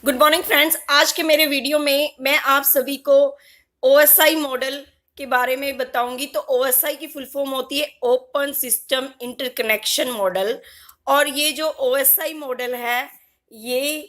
Good morning friends. आज के मेरे वीडियो में मैं आप सभी को ओएसआई मॉडल के बारे में बताऊंगी। तो ओएसआई की फुल फॉर्म होती है ओपन सिस्टम इंटरकनेक्शन मॉडल। और ये जो ओएसआई मॉडल है ये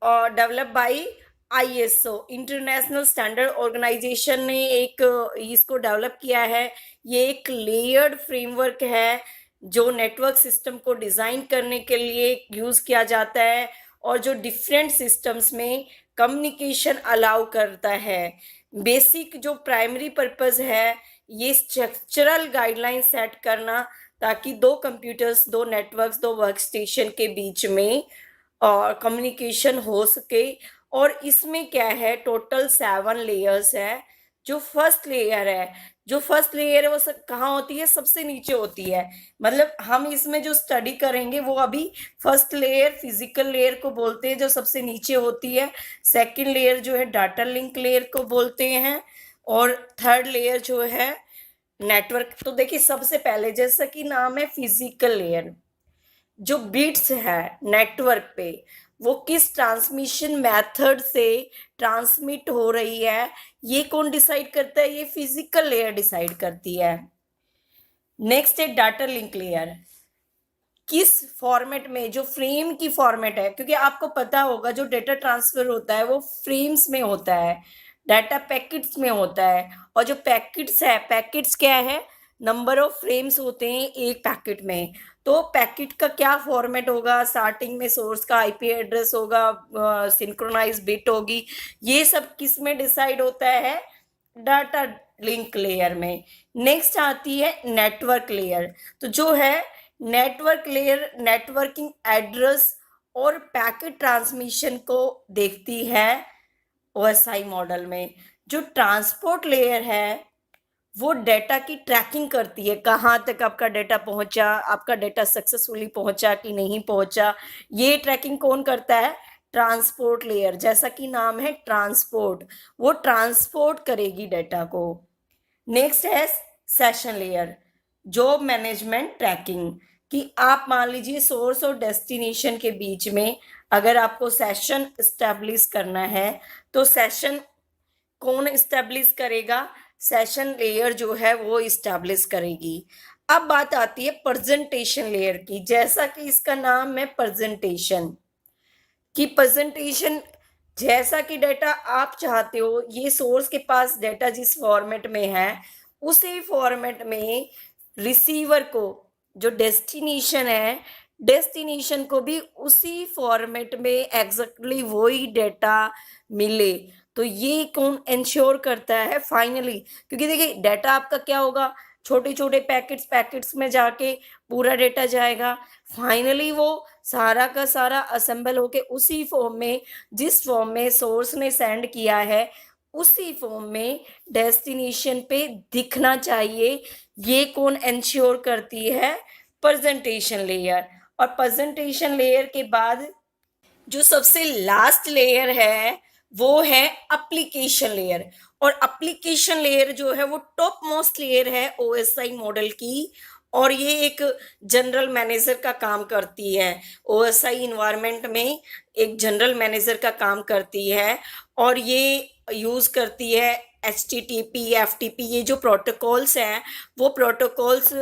develop by ISO international standard organization ने एक इसको डेवलप किया है। ये एक लेयर्ड फ्रेमवर्क है जो नेटवर्क सिस्टम को डिज़ाइन करने के लिए यूज़ किया जाता है और जो डिफरेंट सिस्टम्स में कम्युनिकेशन अलाउ करता है। बेसिक जो प्राइमरी पर्पस है ये स्ट्रक्चरल गाइडलाइन सेट करना, ताकि दो कंप्यूटर्स, दो नेटवर्क्स, दो वर्क स्टेशन के बीच में कम्युनिकेशन हो सके। और इसमें क्या है, टोटल 7 लेयर्स है। जो फर्स्ट लेयर है वो कहाँ होती है, सबसे नीचे होती है। मतलब हम इसमें जो स्टडी करेंगे वो अभी फर्स्ट लेयर फिजिकल लेयर को बोलते हैं, जो सबसे नीचे होती है। सेकंड लेयर जो है डाटा लिंक लेयर को बोलते हैं। और थर्ड लेयर जो है नेटवर्क। तो देखिए, सबसे पहले जैसा कि नाम है फिजिकल लेयर, जो बिट्स है नेटवर्क पे वो किस ट्रांसमिशन मेथड से ट्रांसमिट हो रही है, ये कौन डिसाइड करता है? ये फिजिकल लेयर डिसाइड करती है। नेक्स्ट है डाटा लिंक लेयर। किस फॉर्मेट में, जो फ्रेम की फॉर्मेट है, क्योंकि आपको पता होगा जो डेटा ट्रांसफर होता है वो फ्रेम्स में होता है, डाटा पैकेट्स में होता है। और जो पैकेट्स क्या है, नंबर ऑफ फ्रेम्स होते हैं एक पैकेट में। तो पैकेट का क्या फॉर्मेट होगा, स्टार्टिंग में सोर्स का आईपी एड्रेस होगा, सिंक्रोनाइज बिट होगी। ये सब किस में डिसाइड होता है? डाटा लिंक लेयर में। नेक्स्ट आती है नेटवर्क लेयर। तो जो है नेटवर्क लेयर नेटवर्किंग एड्रेस और पैकेट ट्रांसमिशन को देखती है ओएसआई मॉडल में। जो ट्रांसपोर्ट लेयर है वो डेटा की ट्रैकिंग करती है, कहाँ तक आपका डेटा पहुंचा, आपका डेटा सक्सेसफुली पहुंचा कि नहीं पहुंचा। ये ट्रैकिंग कौन करता है? Transport layer. जैसा कि नाम है ट्रांसपोर्ट, वो ट्रांसपोर्ट करेगी डेटा को। नेक्स्ट है session layer, job management tracking. कि आप मान लीजिए सोर्स और डेस्टिनेशन के बीच में अगर आपको सेशन इस्टेब्लिश करना है, तो सेशन कौन इस्टेब्लिश करेगा? सेशन लेयर जो है वो इस्टेब्लिश करेगी। अब बात आती है प्रेजेंटेशन लेयर की। जैसा कि इसका नाम है प्रेजेंटेशन, कि प्रेजेंटेशन जैसा कि डेटा आप चाहते हो, ये सोर्स के पास डेटा जिस फॉर्मेट में है उसी फॉर्मेट में रिसीवर को, जो डेस्टिनेशन है, डेस्टिनेशन को भी उसी फॉर्मेट में एग्जैक्टली वही डेटा मिले। तो ये कौन इंश्योर करता है फाइनली? क्योंकि देखिए डेटा आपका क्या होगा, छोटे छोटे पैकेट्स में जाके पूरा डेटा जाएगा। फाइनली वो सारा का सारा असेंबल होके उसी फॉर्म में, जिस फॉर्म में सोर्स ने सेंड किया है, उसी फॉर्म में डेस्टिनेशन पे दिखना चाहिए। ये कौन इंश्योर करती है? Presentation layer. और प्रेजेंटेशन लेयर के बाद जो सबसे लास्ट लेयर है वो है एप्लीकेशन लेयर। और एप्लीकेशन लेयर जो है वो टॉप मोस्ट लेयर है ओएसआई मॉडल की। और ये एक जनरल मैनेजर का काम करती है, ओएसआई इन्वायरमेंट में एक जनरल मैनेजर का काम करती है। और ये यूज़ करती है HTTP FTP, ये जो प्रोटोकॉल्स हैं वो प्रोटोकॉल्स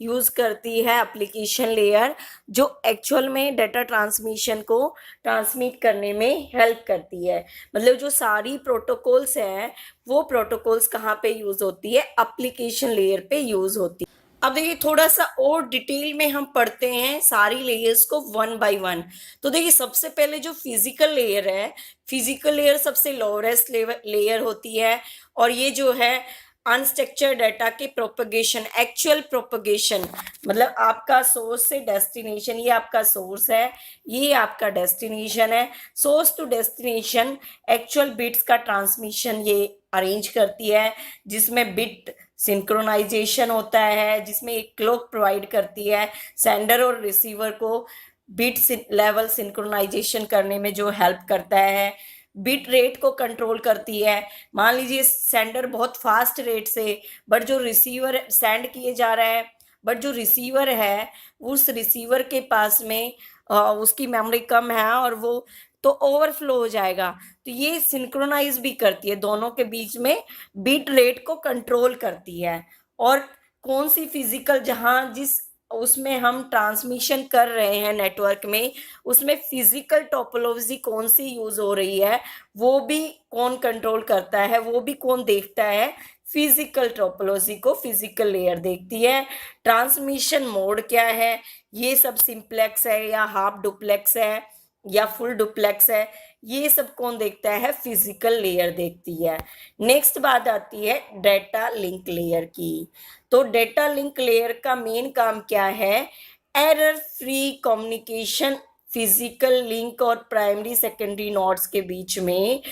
यूज़ करती है एप्लीकेशन लेयर, जो एक्चुअल में डेटा ट्रांसमिशन को ट्रांसमिट करने में हेल्प करती है। मतलब जो सारी प्रोटोकॉल्स हैं वो प्रोटोकॉल्स कहाँ पे यूज़ होती है? एप्लीकेशन लेयर पे यूज़ होती है। अब देखिए थोड़ा सा और डिटेल में हम पढ़ते हैं सारी लेयर्स को वन बाय वन। तो देखिए सबसे पहले जो फिजिकल लेयर है, फिजिकल लेयर सबसे लोएस्ट लेयर होती है। और ये जो है अनस्ट्रक्चर्ड डाटा के प्रोपगेशन, एक्चुअल प्रोपगेशन, मतलब आपका सोर्स से डेस्टिनेशन, ये आपका सोर्स है, ये आपका डेस्टिनेशन है। Source to destination actual bits का ट्रांसमिशन ये अरेंज करती है, जिसमें बिट सिंक्रोनाइजेशन होता है, जिसमें एक क्लॉक प्रोवाइड करती है सेंडर और रिसीवर को बिट लेवल सिंक्रोनाइजेशन करने में, जो हेल्प करता है। बिट रेट को कंट्रोल करती है। मान लीजिए सेंडर बहुत फास्ट रेट से, बट जो रिसीवर सेंड किए जा रहा है, बट जो रिसीवर है उस रिसीवर के पास में उसकी मेमोरी कम है और वो तो ओवरफ्लो हो जाएगा। तो ये सिंक्रोनाइज भी करती है, दोनों के बीच में बीट रेट को कंट्रोल करती है। और कौन सी फिजिकल, जहाँ जिस उसमें हम ट्रांसमिशन कर रहे हैं नेटवर्क में, उसमें फिजिकल टोपोलॉजी कौन सी यूज हो रही है, वो भी कौन कंट्रोल करता है, वो भी कौन देखता है। फिजिकल टोपोलॉजी को फिजिकल लेयर देखती है। ट्रांसमिशन मोड क्या है, ये सब सिंप्लेक्स है या हाफ डुप्लेक्स है या फुल डुप्लेक्स है, ये सब कौन देखता है, फिजिकल लेयर देखती है। नेक्स्ट बात आती है डेटा लिंक लेयर की। तो डेटा लिंक लेयर का मेन काम क्या है, error free communication, physical link और प्राइमरी सेकेंडरी नोड्स के बीच में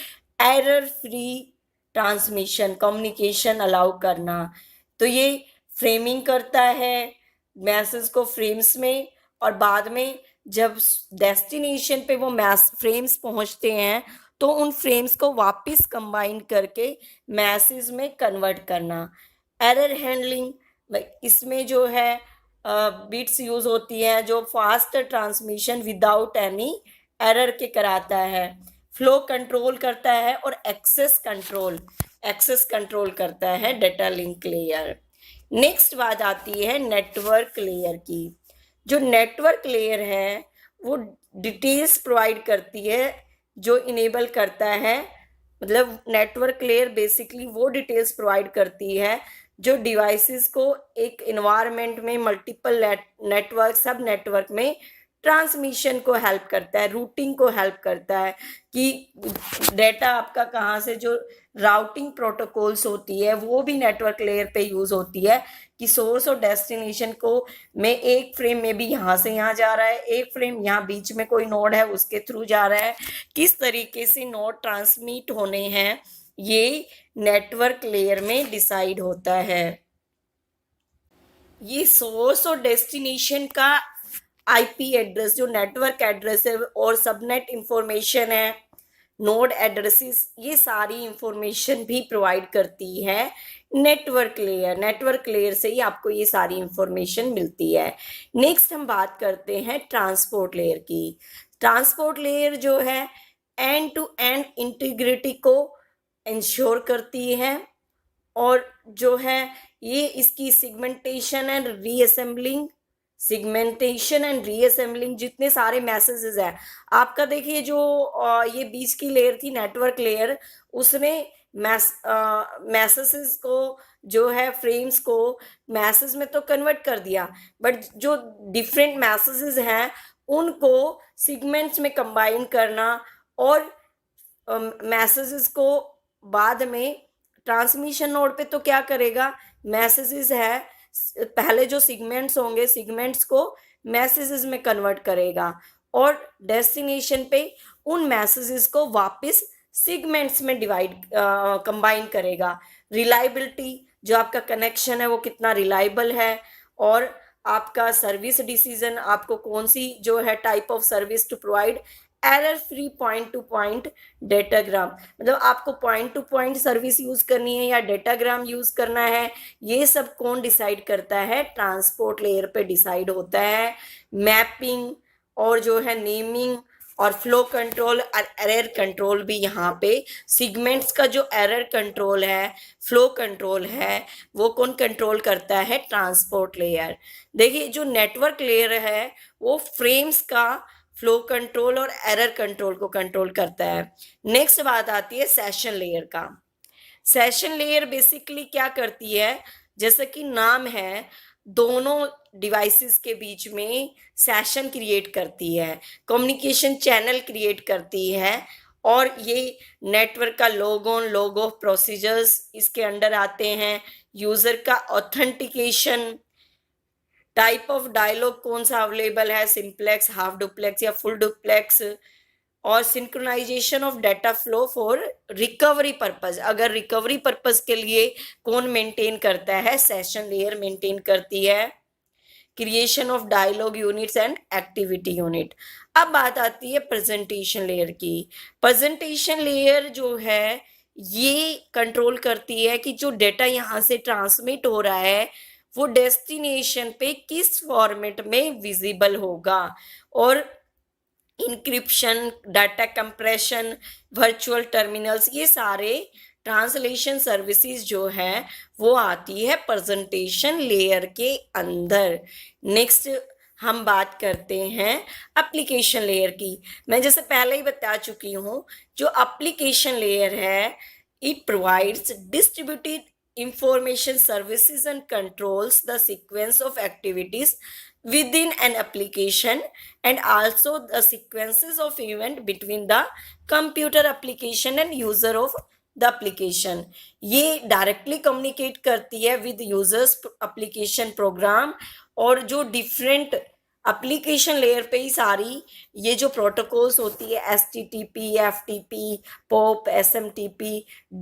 error free transmission communication allow करना। तो ये फ्रेमिंग करता है मैसेज को फ्रेम्स में, और बाद में जब डेस्टिनेशन पे वो मैस फ्रेम्स पहुंचते हैं तो उन फ्रेम्स को वापस कंबाइन करके मैसेज में कन्वर्ट करना। एरर हैंडलिंग, इसमें जो है बिट्स यूज होती हैं जो fast transmission without any error के कराता है। फ्लो कंट्रोल करता है और एक्सेस कंट्रोल करता है डेटा लिंक लेयर। नेक्स्ट बात आती है नेटवर्क लेयर की। जो नेटवर्क लेयर है वो डिटेल्स प्रोवाइड करती है, जो इनेबल करता है, मतलब नेटवर्क लेयर बेसिकली वो डिटेल्स प्रोवाइड करती है जो डिवाइसेस को एक इन्वायरमेंट में मल्टीपल नेटवर्क सब नेटवर्क में ट्रांसमिशन को हेल्प करता है, रूटिंग को हेल्प करता है कि डेटा आपका कहाँ से, जो राउटिंग प्रोटोकॉल्स होती है वो भी नेटवर्क लेयर पे यूज होती है कि सोर्स और डेस्टिनेशन को में एक फ्रेम में भी यहाँ से यहाँ जा रहा है, एक फ्रेम यहाँ बीच में कोई नोड है उसके थ्रू जा रहा है, किस तरीके से नोड ट्रांसमिट होने हैं ये नेटवर्क लेयर में डिसाइड होता है। ये सोर्स और डेस्टिनेशन का आईपी एड्रेस, जो नेटवर्क एड्रेस है और सबनेट इंफॉर्मेशन है, नोड एड्रेसेस, ये सारी इंफॉर्मेशन भी प्रोवाइड करती है नेटवर्क लेयर। नेटवर्क लेयर से ही आपको ये सारी इंफॉर्मेशन मिलती है। नेक्स्ट हम बात करते हैं ट्रांसपोर्ट लेयर की। ट्रांसपोर्ट लेयर जो है एंड टू एंड इंटीग्रिटी को इंश्योर करती है, और जो है ये इसकी सिगमेंटेशन एंड रीअसेंबलिंग जितने सारे मैसेजेस हैं आपका, देखिए जो ये बीच की लेयर थी नेटवर्क लेयर, उसने मैसेजेस को जो है फ्रेम्स को मैसेज में तो कन्वर्ट कर दिया, बट जो डिफरेंट मैसेजेस हैं उनको सिगमेंट्स में कंबाइन करना और मैसेजेस को बाद में ट्रांसमिशन नोड पे तो क्या करेगा, मैसेजेस है पहले जो सिगमेंट्स होंगे सिगमेंट्स को मैसेजेस में कन्वर्ट करेगा, और डेस्टिनेशन पे उन मैसेजेस को वापस सिगमेंट्स में कंबाइन करेगा। रिलायबिलिटी, जो आपका कनेक्शन है वो कितना रिलायबल है, और आपका सर्विस डिसीजन, आपको कौन सी जो है type of service to provide, error free point to point datagram, मतलब आपको point to point service use करनी है या डेटाग्राम यूज करना है, ये सब कौन डिसाइड करता है, ट्रांसपोर्ट लेयर पे डिसाइड होता है। मैपिंग और जो है नेमिंग और फ्लो कंट्रोल और एरर कंट्रोल भी यहाँ पे सिगमेंट्स का जो एरर कंट्रोल है, फ्लो कंट्रोल है, वो कौन कंट्रोल करता है, ट्रांसपोर्ट लेयर। देखिए जो नेटवर्क लेयर है वो फ्रेम्स का फ्लो कंट्रोल और एरर कंट्रोल को कंट्रोल करता है। नेक्स्ट बात आती है सेशन लेयर का। सेशन लेयर बेसिकली क्या करती है, जैसे कि नाम है, दोनों डिवाइसेस के बीच में सेशन क्रिएट करती है, कम्युनिकेशन चैनल क्रिएट करती है, और ये नेटवर्क का लॉग ऑफ प्रोसीजर्स इसके अंडर आते हैं। यूजर का ऑथेंटिकेशन, टाइप ऑफ डायलॉग कौन सा अवेलेबल है, सिंप्लेक्स, हाफ डुप्लेक्स या फुल डुप्लेक्स, और synchronization of data flow for recovery purpose, अगर रिकवरी पर्पस के लिए कौन मेंटेन करता है, सेशन लेयर मेंटेन करती है। Creation of dialogue units and activity unit. अब बात आती है प्रेजेंटेशन लेयर की। प्रेजेंटेशन लेयर जो है ये कंट्रोल करती है कि जो डेटा यहाँ से ट्रांसमिट हो रहा है वो डेस्टिनेशन पे किस फॉर्मेट में विजिबल होगा, और encryption, data compression, virtual terminals, ये सारे ट्रांसलेशन सर्विसेज जो है वो आती है प्रेजेंटेशन लेयर के अंदर। नेक्स्ट हम बात करते हैं एप्लीकेशन लेयर की। मैं जैसे पहले ही बता चुकी हूँ, जो एप्लीकेशन लेयर है it provides distributed information services and controls the sequence of activities within an application and also the sequences of event between the computer application and user of the application। ये directly communicate करती है with users application program, और जो different application layer पे ही सारी ये जो protocols होती है HTTP, FTP, POP, SMTP,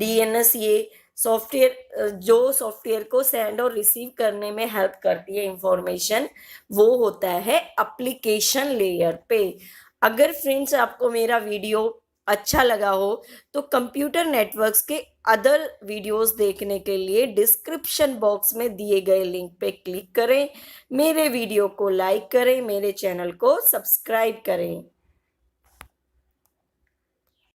DNS, ये सॉफ्टवेयर जो सॉफ्टवेयर को सेंड और रिसीव करने में हेल्प करती है इंफॉर्मेशन, वो होता है एप्लीकेशन लेयर पे। अगर फ्रेंड्स आपको मेरा वीडियो अच्छा लगा हो तो कंप्यूटर नेटवर्क्स के अदर वीडियोस देखने के लिए डिस्क्रिप्शन बॉक्स में दिए गए लिंक पे क्लिक करें, मेरे वीडियो को लाइक करें, मेरे चैनल को सब्सक्राइब करें।